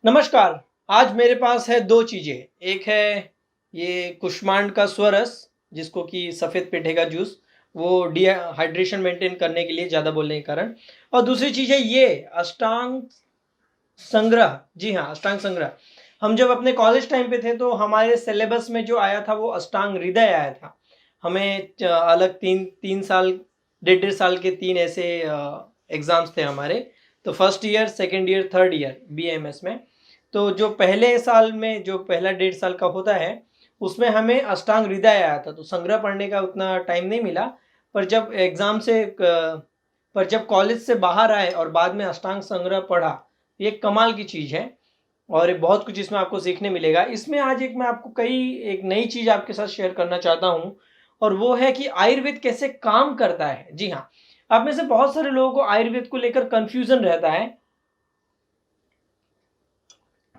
नमस्कार। आज मेरे पास है 2 चीज़ें। एक है ये कुष्मांड का स्वरस जिसको कि सफ़ेद पेठे का जूस, वो हाइड्रेशन मेंटेन करने के लिए ज़्यादा बोलने के कारण। और दूसरी चीज़ है ये अष्टांग संग्रह। जी हाँ, अष्टांग संग्रह। हम जब अपने कॉलेज टाइम पे थे तो हमारे सिलेबस में जो आया था वो अष्टांग हृदय आया था। हमें अलग 3 साल, डेढ़ साल के 3 ऐसे एग्ज़ाम्स थे हमारे। तो first year, second year, third year BAMS में। तो जो पहले साल में जो पहला डेढ़ साल का होता है, उसमें हमें अष्टांग हृदय आया था, तो संग्रह पढ़ने का उतना टाइम नहीं मिला। पर जब एग्ज़ाम से पर जब कॉलेज से बाहर आए और बाद में अष्टांग संग्रह पढ़ा, ये कमाल की चीज़ है और बहुत कुछ इसमें आपको सीखने मिलेगा। इसमें आज मैं आपको एक नई चीज़ आपके साथ शेयर करना चाहता हूँ और वो है कि आयुर्वेद कैसे काम करता है। जी हाँ, आप में से बहुत सारे लोगों को आयुर्वेद को लेकर कन्फ्यूज़न रहता है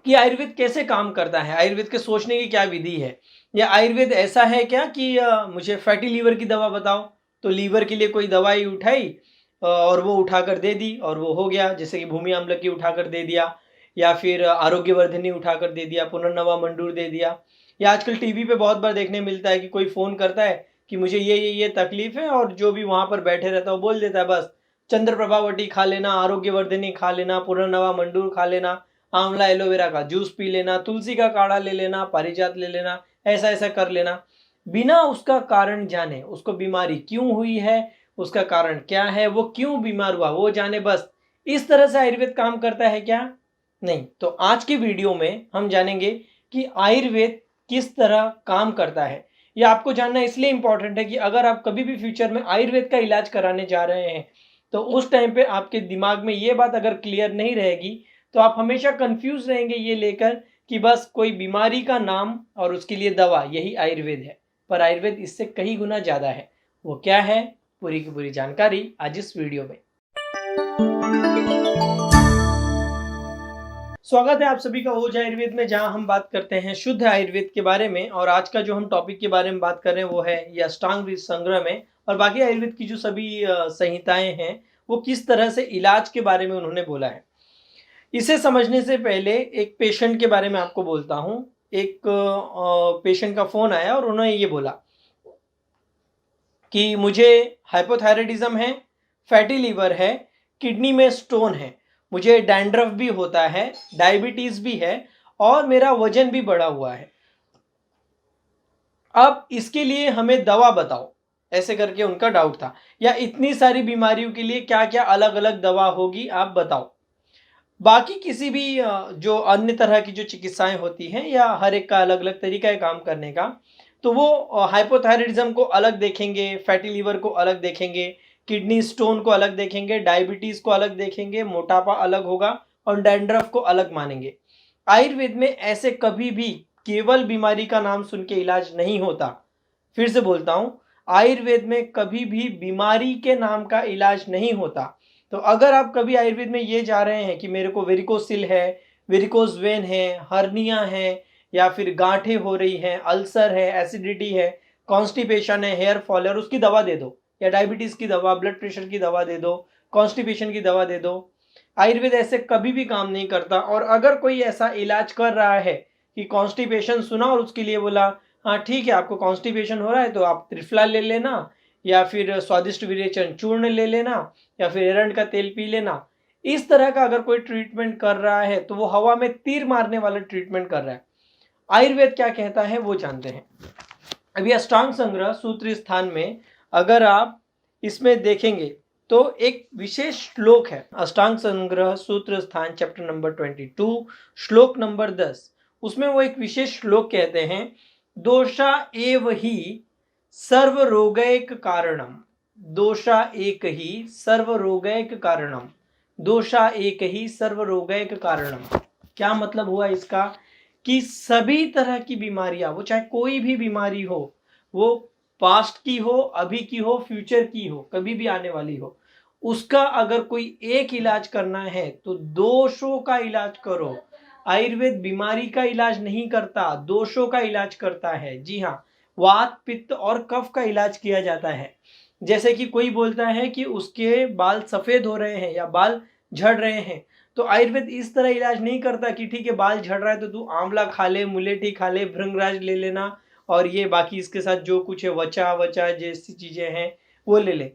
कि आयुर्वेद कैसे काम करता है, आयुर्वेद के सोचने की क्या विधि है, या आयुर्वेद ऐसा है क्या कि मुझे फैटी लीवर की दवा बताओ, तो लीवर के लिए कोई दवाई उठाई और वो उठाकर दे दी और वो हो गया, जैसे कि भूमि अम्ल की उठाकर दे दिया, या फिर आरोग्यवर्धिनी उठाकर दे दिया, पुनर्नवा मंडूर दे दिया। या आजकल टीवी पे बहुत बार देखने मिलता है कि कोई फ़ोन करता है कि मुझे ये तकलीफ है, और जो भी वहाँ पर बैठे रहता है वो बोल देता है बस चंद्र प्रभावटी खा लेना, आरोग्यवर्धिनी खा लेना, पुनर्नवा मंडूर खा लेना, आंवला एलोवेरा का जूस पी लेना, तुलसी का काढ़ा ले लेना, पारिजात ले लेना, ऐसा-ऐसा कर लेना। बिना उसका कारण जाने, उसको बीमारी क्यों हुई है, उसका कारण क्या है, वो क्यों बीमार हुआ, वो जाने बस। इस तरह से आयुर्वेद काम करता है क्या? नहीं। तो आज की वीडियो में हम जानेंगे कि आयुर्वेद किस तरह काम करता है। ये आपको जानना इसलिए इम्पोर्टेंट है कि अगर आप कभी भी फ्यूचर में आयुर्वेद का इलाज कराने जा रहे हैं, तो उस टाइम पे आपके दिमाग में ये बात अगर क्लियर नहीं रहेगी, तो आप हमेशा कंफ्यूज रहेंगे ये लेकर कि बस कोई बीमारी का नाम और उसके लिए दवा, यही आयुर्वेद है। पर आयुर्वेद इससे कई गुना ज़्यादा है। वो क्या है? पूरी की पूरी जानकारी आज इस वीडियो में। स्वागत है आप सभी का ओज आयुर्वेद में, जहां हम बात करते हैं शुद्ध आयुर्वेद के बारे में। और आज का जो हम टॉपिक के बारे में बात कर रहे हैं वो है ये अष्टांग संग्रह में, और बाकी आयुर्वेद की जो सभी संहिताएं हैं वो किस तरह से इलाज के बारे में उन्होंने बोला है। इसे समझने से पहले एक पेशेंट के बारे में आपको बोलता हूँ। एक पेशेंट का फ़ोन आया और उन्होंने ये बोला कि मुझे हाइपोथायराइडिज्म है, फैटी लीवर है, किडनी में स्टोन है, मुझे डैंड्रफ भी होता है, डायबिटीज़ भी है और मेरा वज़न भी बढ़ा हुआ है। अब इसके लिए हमें दवा बताओ, ऐसे करके उनका डाउट था। या इतनी सारी बीमारियों के लिए क्या-क्या अलग-अलग दवा होगी, आप बताओ। बाकी किसी भी जो अन्य तरह की जो चिकित्साएं होती हैं, या हर एक का अलग अलग तरीका है काम करने का, तो वो हाइपोथायराइडिज्म को अलग देखेंगे, फैटी लीवर को अलग देखेंगे, किडनी स्टोन को अलग देखेंगे, डायबिटीज को अलग देखेंगे, मोटापा अलग होगा और डैंड्रफ को अलग मानेंगे। आयुर्वेद में ऐसे कभी भी केवल बीमारी का नाम सुन के इलाज नहीं होता। फिर से बोलता हूं, आयुर्वेद में कभी भी बीमारी के नाम का इलाज नहीं होता। तो अगर आप कभी आयुर्वेद में ये जा रहे हैं कि मेरे को वेरिकोसिल है, वेरिकोज वेन है, हर्निया है, या फिर गांठें हो रही हैं, अल्सर है, एसिडिटी है, कॉन्स्टिपेशन है, हेयर फॉल है, और उसकी दवा दे दो, या डायबिटीज की दवा, ब्लड प्रेशर की दवा दे दो, कॉन्स्टिपेशन की दवा दे दो। आयुर्वेद ऐसे कभी भी काम नहीं करता। और अगर कोई ऐसा इलाज कर रहा है कि कॉन्स्टिपेशन सुना और उसके लिए बोला हाँ ठीक है, आपको कॉन्स्टिपेशन हो रहा है तो आप त्रिफला ले लेना, या फिर स्वादिष्ट विरेचन चूर्ण ले लेना, या फिर एरंड का तेल पी लेना, इस तरह का अगर कोई ट्रीटमेंट कर रहा है तो वो हवा में तीर मारने वाला ट्रीटमेंट कर रहा है। आयुर्वेद क्या कहता है वो जानते हैं। अभी अष्टांग संग्रह सूत्र स्थान में अगर आप इसमें देखेंगे तो एक विशेष श्लोक है। अष्टांग संग्रह सूत्र स्थान चैप्टर नंबर 22 श्लोक नंबर 10, उसमें वो एक विशेष श्लोक कहते हैं, दोषा एव ही सर्व रोगैक कारणम। दोषा एक ही सर्व रोगैक कारणम। दोषा एक ही सर्व रोगैक कारणम। क्या मतलब हुआ इसका? कि सभी तरह की बीमारियां, वो चाहे कोई भी बीमारी हो, वो पास्ट की हो, अभी की हो, फ्यूचर की हो, कभी भी आने वाली हो, उसका अगर कोई एक इलाज करना है तो दोषों का इलाज करो। आयुर्वेद बीमारी का इलाज नहीं करता, दोषों का इलाज करता है। जी हाँ, वात पित्त और कफ का इलाज किया जाता है। जैसे कि कोई बोलता है कि उसके बाल सफेद हो रहे हैं या बाल झड़ रहे हैं, तो आयुर्वेद इस तरह इलाज नहीं करता कि ठीक है बाल झड़ रहा है तो तू आंवला खा ले, मुलेठी खा ले, भृंगराज ले लेना और ये बाकी इसके साथ जो कुछ है वचा वचा जैसी चीजें हैं वो ले ले।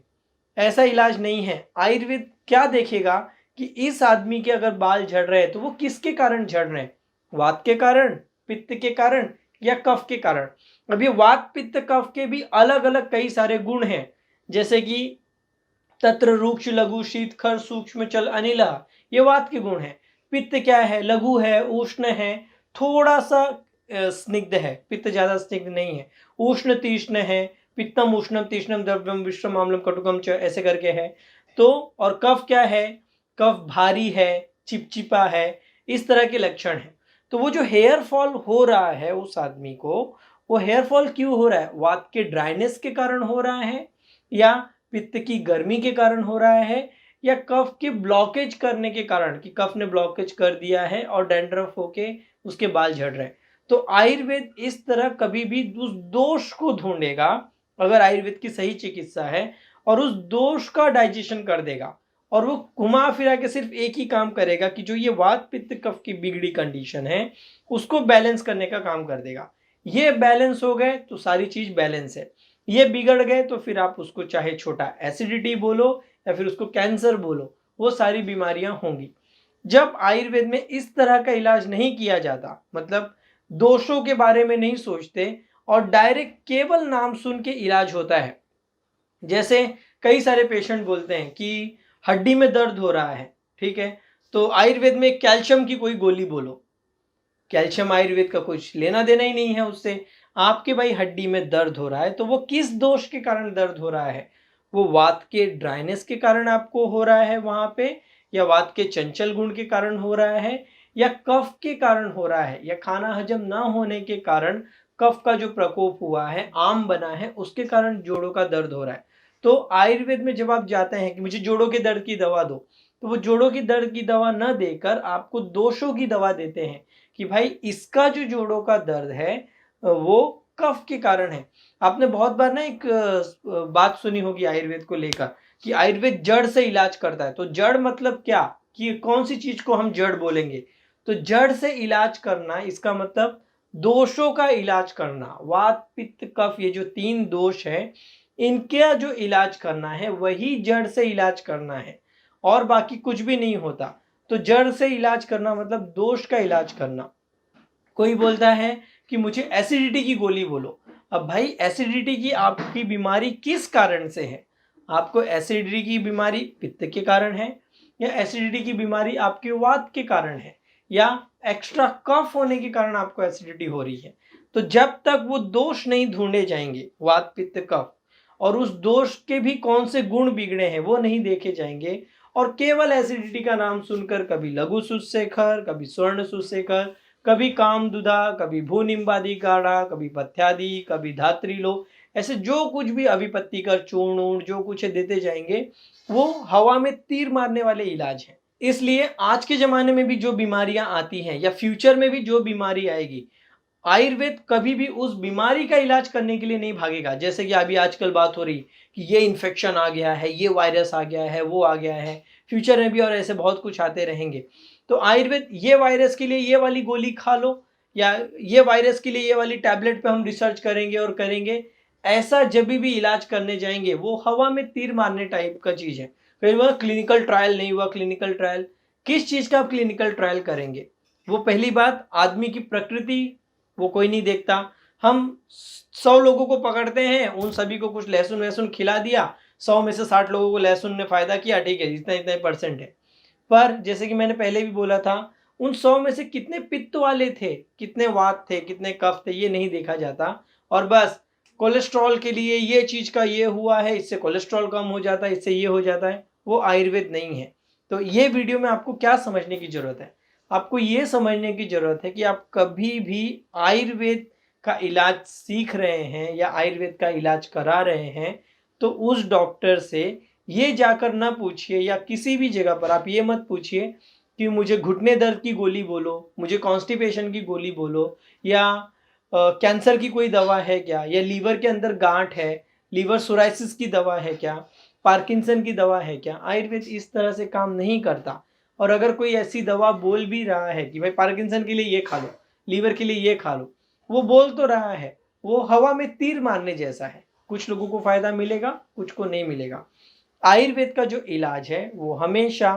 ऐसा इलाज नहीं है। आयुर्वेद क्या देखेगा कि इस आदमी के अगर बाल झड़ रहे हैं तो वो किसके कारण झड़ रहे हैं, वात के कारण, पित्त के कारण या कफ के कारण। अब ये वात पित्त कफ के भी अलग अलग कई सारे गुण हैं, जैसे कि तत्र रूक्ष लघु शीत खर सूक्ष्म चल अनिला, ये वात के गुण है। पित्त क्या है, लघु है, उष्ण है, थोड़ा सा स्निग्ध है, पित्त ज्यादा स्निग्ध नहीं है, उष्ण तीक्ष्ण है, पित्तम उष्णम तीक्ष्णम द्रव्यम विश्रम आम्लम कटुकम च, ऐसे करके है। तो और कफ क्या है, कफ भारी है, चिपचिपा है, इस तरह के लक्षण है। तो वो जो हेयर फॉल हो रहा है उस आदमी को, वो हेयर फॉल क्यों हो रहा है, वात के ड्राइनेस के कारण हो रहा है या पित्त की गर्मी के कारण हो रहा है या कफ के ब्लॉकेज करने के कारण, कि कफ ने ब्लॉकेज कर दिया है और डैंड्रफ होके उसके बाल झड़ रहे हैं। तो आयुर्वेद इस तरह कभी भी उस दोष को ढूंढेगा, अगर आयुर्वेद की सही चिकित्सा है, और उस दोष का डाइजेशन कर देगा, और वो घुमा फिरा के सिर्फ एक ही काम करेगा कि जो ये वात पित्त कफ की बिगड़ी कंडीशन है उसको बैलेंस करने का काम कर देगा। ये बैलेंस हो गए तो सारी चीज बैलेंस है, ये बिगड़ गए तो फिर आप उसको चाहे छोटा एसिडिटी बोलो या फिर उसको कैंसर बोलो, वो सारी बीमारियां होंगी। जब आयुर्वेद में इस तरह का इलाज नहीं किया जाता, मतलब दोषों के बारे में नहीं सोचते और डायरेक्ट केवल नाम सुन के इलाज होता है। जैसे कई सारे पेशेंट बोलते हैं कि हड्डी में दर्द हो रहा है, ठीक है, तो आयुर्वेद में कैल्शियम की कोई गोली बोलो। कैल्शियम आयुर्वेद का कुछ लेना देना ही नहीं है उससे। आपके भाई हड्डी में दर्द हो रहा है तो वो किस दोष के कारण दर्द हो रहा है, वो वात के ड्राइनेस के कारण आपको हो रहा है वहां पे, या वात के चंचल गुण के कारण हो रहा है, या कफ के कारण हो रहा है, या खाना हजम ना होने के कारण कफ का जो प्रकोप हुआ है, आम बना है, उसके कारण जोड़ों का दर्द हो रहा है। तो आयुर्वेद में जब आप जाते हैं कि मुझे जोड़ों के दर्द की दवा दो, तो वो जोड़ों की दर्द की दवा न देकर आपको दोषों की दवा देते हैं कि भाई इसका जो जोड़ों का दर्द है वो कफ के कारण है। आपने बहुत बार ना एक बात सुनी होगी आयुर्वेद को लेकर कि आयुर्वेद जड़ से इलाज करता है। तो जड़ मतलब क्या, कि कौन सी चीज को हम जड़ बोलेंगे, तो जड़ से इलाज करना इसका मतलब दोषों का इलाज करना। वात पित्त कफ ये जो तीन दोष है इनका जो इलाज करना है वही जड़ से इलाज करना है, और बाकी कुछ भी नहीं होता। तो जड़ से इलाज करना मतलब दोष का इलाज करना। कोई बोलता है कि मुझे एसिडिटी की गोली बोलो। अब भाई एसिडिटी की आपकी बीमारी किस कारण से है, आपको एसिडिटी की बीमारी पित्त के कारण है, या एसिडिटी की बीमारी आपके वात के कारण है, या एक्स्ट्रा कफ होने के कारण आपको एसिडिटी हो रही है। तो जब तक वो दोष नहीं ढूंढे जाएंगे, वात पित्त कफ, और उस दोष के भी कौन से गुण बिगड़े हैं वो नहीं देखे जाएंगे, और केवल एसिडिटी का नाम सुनकर कभी लघु सुशेखर, कभी स्वर्ण सुशेखर, कभी कामदुधा, कभी भूनिम्बादि काढ़ा, कभी पथ्यादि, कभी धात्रिलो, ऐसे जो कुछ भी अभिपत्ति कर चूर्ण ऊर्ण जो कुछ है देते जाएंगे, वो हवा में तीर मारने वाले इलाज हैं। इसलिए आज के जमाने में भी जो बीमारियां आती हैं या फ्यूचर में भी जो बीमारी आएगी, आयुर्वेद कभी भी उस बीमारी का इलाज करने के लिए नहीं भागेगा। जैसे कि अभी आजकल बात हो रही कि ये इन्फेक्शन आ गया है, ये वायरस आ गया है, वो आ गया है, फ्यूचर में भी और ऐसे बहुत कुछ आते रहेंगे। तो आयुर्वेद ये वायरस के लिए ये वाली गोली खा लो, या ये वायरस के लिए ये वाली टैबलेट पे हम रिसर्च करेंगे और करेंगे, ऐसा जब भी इलाज करने जाएंगे वो हवा में तीर मारने टाइप का चीज है। फिर वह क्लिनिकल ट्रायल नहीं हुआ, क्लिनिकल ट्रायल किस चीज का आप क्लिनिकल ट्रायल करेंगे। वो पहली बात, आदमी की प्रकृति वो कोई नहीं देखता। हम 100 लोगों को पकड़ते हैं, उन सभी को कुछ लहसुन वहसुन खिला दिया, 100 में से 60 लोगों को लहसुन ने फायदा किया, ठीक है इतना इतना परसेंट है। पर जैसे कि मैंने पहले भी बोला था, उन 100 में से कितने पित्त वाले थे, कितने वात थे, कितने कफ थे, ये नहीं देखा जाता। और बस कोलेस्ट्रॉल के लिए ये चीज का ये हुआ है, इससे कोलेस्ट्रॉल कम हो जाता है, इससे ये हो जाता है, वो आयुर्वेद नहीं है। तो ये वीडियो में आपको क्या समझने की जरूरत है, आपको ये समझने की जरूरत है कि आप कभी भी आयुर्वेद का इलाज सीख रहे हैं या आयुर्वेद का इलाज करा रहे हैं तो उस डॉक्टर से ये जाकर ना पूछिए, या किसी भी जगह पर आप ये मत पूछिए कि मुझे घुटने दर्द की गोली बोलो, मुझे कॉन्स्टिपेशन की गोली बोलो, या कैंसर की कोई दवा है क्या, या लीवर के अंदर गांठ है, लीवर सोराइसिस की दवा है क्या, पार्किंसन की दवा है क्या। आयुर्वेद इस तरह से काम नहीं करता। और अगर कोई ऐसी दवा बोल भी रहा है कि भाई पार्किंसन के लिए ये खा लो, लीवर के लिए ये खा लो, वो बोल तो रहा है, वो हवा में तीर मारने जैसा है। कुछ लोगों को फायदा मिलेगा, कुछ को नहीं मिलेगा। आयुर्वेद का जो इलाज है वो हमेशा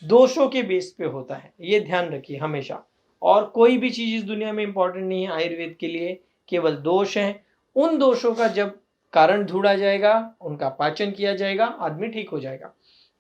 दोषों के बेस पे होता है, ये ध्यान रखिए हमेशा। और कोई भी चीज इस दुनिया में इंपॉर्टेंट नहीं है आयुर्वेद के लिए, केवल दोष हैं। उन दोषों का जब कारण ढूंढा जाएगा, उनका पाचन किया जाएगा, आदमी ठीक हो जाएगा।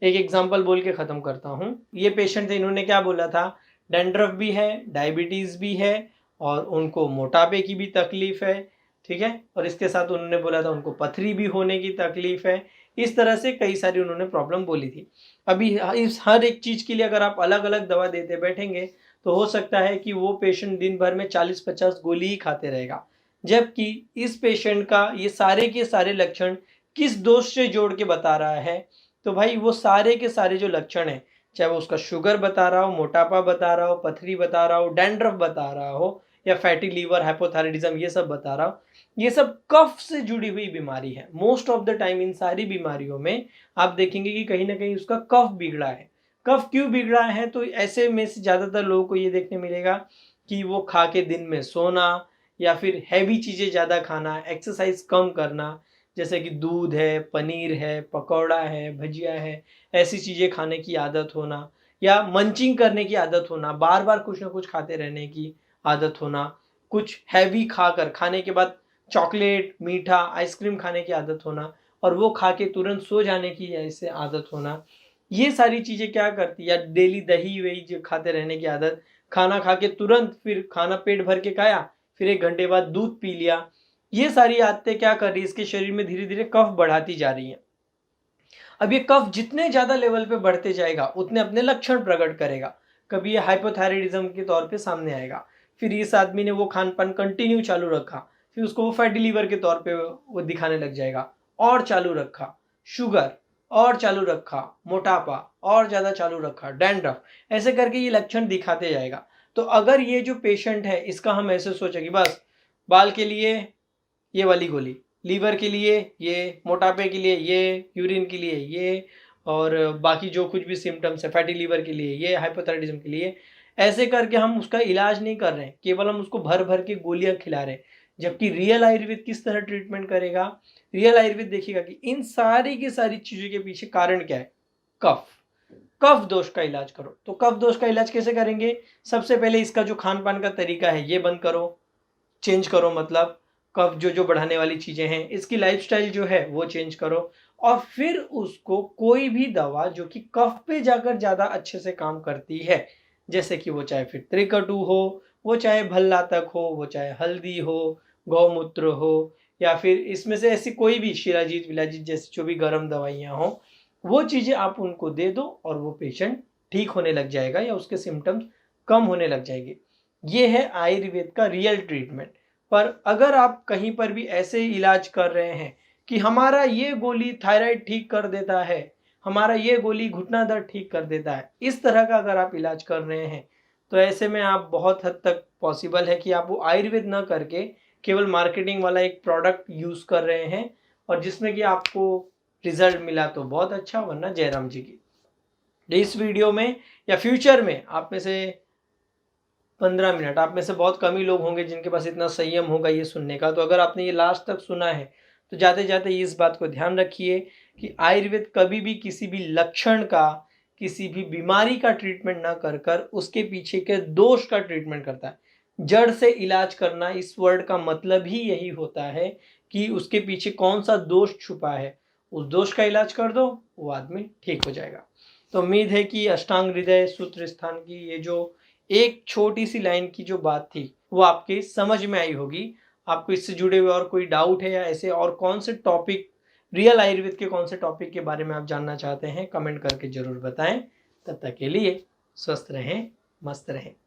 एक एग्जांपल बोल के खत्म करता हूँ। ये पेशेंट थे, इन्होंने क्या बोला था, डैंड्रफ भी है, डायबिटीज भी है और उनको मोटापे की भी तकलीफ है, ठीक है, और इसके साथ उन्होंने बोला था उनको पथरी भी होने की तकलीफ है। इस तरह से कई सारी उन्होंने प्रॉब्लम बोली थी। अभी इस हर एक चीज के लिए अगर आप अलग अलग दवा देते बैठेंगे तो हो सकता है कि वो पेशेंट दिन भर में 40-50 गोली ही खाते रहेगा, जबकि इस पेशेंट का ये सारे के सारे लक्षण किस दोष से जोड़ के बता रहा है। तो भाई वो सारे के सारे जो लक्षण हैं, चाहे वो उसका शुगर बता रहा हो, मोटापा बता रहा हो, पथरी बता रहा हो, डैंड्रफ बता रहा हो, या फैटी लीवर, हाइपोथायराइडिज्म, ये सब बता रहा हो, ये सब कफ से जुड़ी हुई बीमारी है। Most of the time in सारी बीमारियों में आप देखेंगे कि कहीं ना कहीं उसका कफ बिगड़ा है। कफ क्यों बिगड़ा है, तो ऐसे में से ज्यादातर लोगों को ये देखने मिलेगा कि वो खा के दिन में सोना, या फिर हैवी चीजें ज्यादा खाना, एक्सरसाइज कम करना, जैसे कि दूध है, पनीर है, पकौड़ा है, भजिया है, ऐसी चीजें खाने की आदत होना, या मंचिंग करने की आदत होना, बार बार कुछ ना कुछ खाते रहने की आदत होना, कुछ हैवी खाकर खाने के बाद चॉकलेट, मीठा, आइसक्रीम खाने की आदत होना, और वो खा के तुरंत सो जाने की ऐसे आदत होना, ये सारी चीजें क्या करती है। या डेली दही वही जो खाते रहने की आदत, खाना खा के तुरंत फिर खाना पेट भर के खाया, फिर 1 घंटे बाद दूध पी लिया, ये सारी आदतें क्या कर रही है, इसके शरीर में धीरे धीरे कफ बढ़ाती जा रही है। अब ये कफ जितने ज्यादा लेवल पे बढ़ते जाएगा उतने अपने लक्षण प्रकट करेगा। कभी ये हाइपोथायराइडिज्म के तौर पे सामने आएगा, फिर इस आदमी ने वो खान पान कंटिन्यू चालू रखा, फिर उसको वो फैटी लीवर के तौर पे वो दिखाने लग जाएगा, और चालू रखा शुगर, और चालू रखा मोटापा, और ज्यादा चालू रखा डैंड्रफ, ऐसे करके ये लक्षण दिखाते जाएगा। तो अगर ये जो पेशेंट है इसका हम ऐसे सोचे कि बस बाल के लिए ये वाली गोली, लीवर के लिए ये, मोटापे के लिए ये, यूरिन के लिए ये, और बाकी जो कुछ भी सिम्टम्स है फैटी लीवर के लिए ये, हाइपोथायराइडिज्म के लिए, ऐसे करके हम उसका इलाज नहीं कर रहे हैं, केवल हम उसको भर भर के गोलियां खिला रहे हैं। जबकि रियल आयुर्वेद किस तरह ट्रीटमेंट करेगा, रियल आयुर्वेद देखिएगा कि इन सारी की सारी चीजों के पीछे कारण क्या है, कफ। कफ दोष का इलाज करो। तो कफ दोष का इलाज कैसे करेंगे, सबसे पहले इसका जो खान पान का तरीका है ये बंद करो, चेंज करो, मतलब कफ जो जो बढ़ाने वाली चीजें हैं, इसकी लाइफस्टाइल जो है वो चेंज करो, और फिर उसको कोई भी दवा जो कि कफ पे जाकर ज्यादा अच्छे से काम करती है, जैसे कि वो चाहे फिर त्रिकटु हो, वो चाहे भल्लातक हो, वो चाहे हल्दी हो, गौमूत्र हो, या फिर इसमें से ऐसी कोई भी शिलाजीत विलाजीत जैसी जो भी गर्म दवाइयां हो, वो चीजें आप उनको दे दो और वो पेशेंट ठीक होने लग जाएगा, या उसके सिम्टम्स कम होने लग जाएंगे। ये है आयुर्वेद का रियल ट्रीटमेंट। पर अगर आप कहीं पर भी ऐसे इलाज कर रहे हैं कि हमारा ये गोली थायराइड ठीक कर देता है, हमारा ये गोली घुटना दर्द ठीक कर देता है, इस तरह का अगर आप इलाज कर रहे हैं, तो ऐसे में आप बहुत हद तक पॉसिबल है कि आप वो आयुर्वेद ना करके केवल मार्केटिंग वाला एक प्रोडक्ट यूज कर रहे हैं, और जिसमें कि आपको रिजल्ट मिला तो बहुत अच्छा, वरना जयराम जी की। इस वीडियो में या फ्यूचर में आप में से 15 मिनट, आप में से बहुत कम ही लोग होंगे जिनके पास इतना संयम होगा ये सुनने का। तो अगर आपने ये लास्ट तक सुना है तो जाते जाते इस बात को ध्यान रखिए कि आयुर्वेद कभी भी किसी भी लक्षण का, किसी भी बीमारी का ट्रीटमेंट ना कर कर उसके पीछे के दोष का ट्रीटमेंट करता है। जड़ से इलाज करना, इस वर्ड का मतलब ही यही होता है कि उसके पीछे कौन सा दोष छुपा है, उस दोष का इलाज कर दो, वो आदमी ठीक हो जाएगा। तो उम्मीद है कि अष्टांग हृदय सूत्र स्थान की ये जो एक छोटी सी लाइन की जो बात थी वो आपके समझ में आई होगी। आपको इससे जुड़े हुए और कोई डाउट है, या ऐसे और कौन से टॉपिक, रियल आयुर्वेद के कौन से टॉपिक के बारे में आप जानना चाहते हैं, कमेंट करके जरूर बताएं। तब तक के लिए स्वस्थ रहें, मस्त रहें।